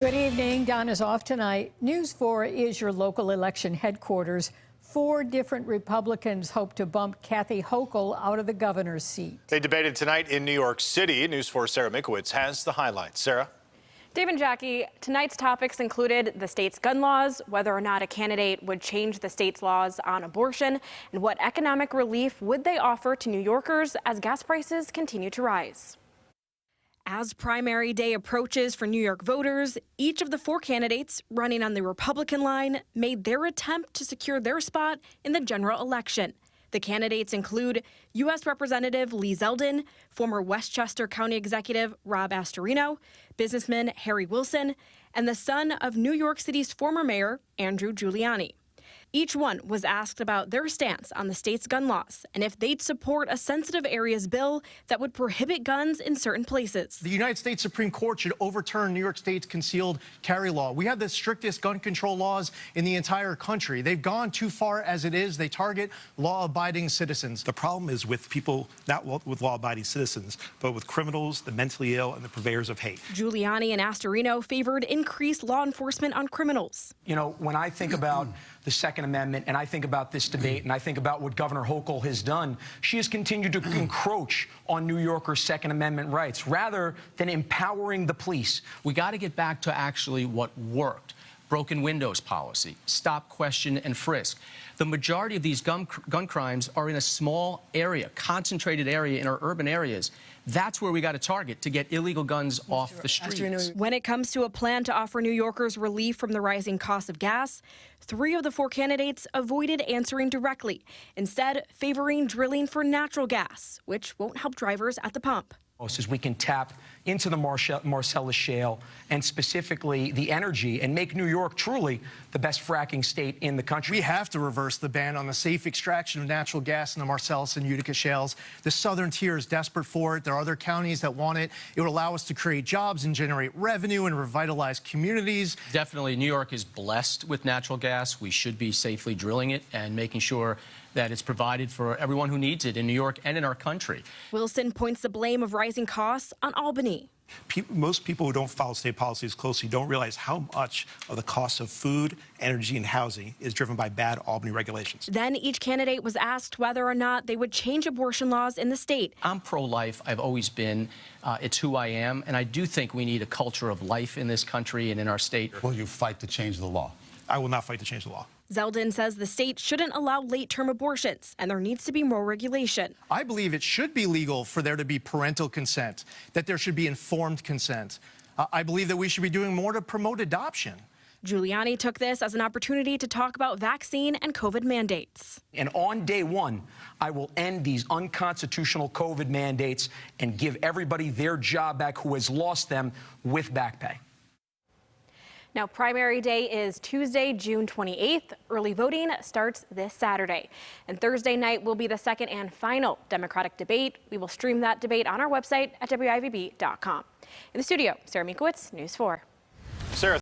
Good evening. Don is off tonight. News 4 is your local election headquarters. 4 different Republicans hope to bump Kathy Hochul out of the governor's seat. They debated tonight in New York City. News 4's Sarah Minkowitz has the highlights. Sarah? Dave and Jackie, tonight's topics included the state's gun laws, whether or not a candidate would change the state's laws on abortion, and what economic relief would they offer to New Yorkers as gas prices continue to rise. As primary day approaches for New York voters, each of the 4 candidates running on the Republican line made their attempt to secure their spot in the general election. The candidates include U.S. Representative Lee Zeldin, former Westchester County Executive Rob Astorino, businessman Harry Wilson, and the son of New York City's former mayor, Andrew Giuliani. Each one was asked about their stance on the state's gun laws and if they'd support a sensitive areas bill that would prohibit guns in certain places. The United States Supreme Court should overturn New York State's concealed carry law. We have the strictest gun control laws in the entire country. They've gone too far as it is. They target law-abiding citizens. The problem is with people, not with law-abiding citizens, but with criminals, the mentally ill, and the purveyors of hate. Giuliani and Astorino favored increased law enforcement on criminals. You know, when I think about the Second Amendment and I think about this debate and I think about what Governor Hochul has done, she has continued to encroach on New Yorkers' Second Amendment rights rather than empowering the police. We got to get back to actually what worked. Broken windows policy, stop, question, and frisk. The majority of these gun crimes are in a small area, concentrated area in our urban areas. That's where we got to target to get illegal guns off the streets. When it comes to a plan to offer New Yorkers relief from the rising cost of gas, 3 of the 4 candidates avoided answering directly, instead favoring drilling for natural gas, which won't help drivers at the pump. As we can tap into the Marcellus Shale and specifically the energy and make New York truly the best fracking state in the country. We have to reverse the ban on the safe extraction of natural gas in the Marcellus and Utica shales. The southern tier is desperate for it. There are other counties that want it. It would allow us to create jobs and generate revenue and revitalize communities. Definitely, New York is blessed with natural gas. We should be safely drilling it and making sure that it's provided for everyone who needs it in New York and in our country. Wilson points the blame of rising costs on Albany. Most people who don't follow state policies closely don't realize how much of the cost of food, energy, and housing is driven by bad Albany regulations. Then each candidate was asked whether or not they would change abortion laws in the state. I'm pro-life. I've always been. It's who I am. And I do think we need a culture of life in this country and in our state. Will you fight to change the law? I will not fight to change the law. Zeldin says the state shouldn't allow late-term abortions, and there needs to be more regulation. I believe it should be legal for there to be parental consent, that there should be informed consent. I believe that we should be doing more to promote adoption. Giuliani took this as an opportunity to talk about vaccine and COVID mandates. And on day 1, I will end these unconstitutional COVID mandates and give everybody their job back who has lost them with back pay. Now, primary day is Tuesday, June 28th. Early voting starts this Saturday. And Thursday night will be the second and final Democratic debate. We will stream that debate on our website at WIVB.com. In the studio, Sarah Minkowitz, News 4. Sarah.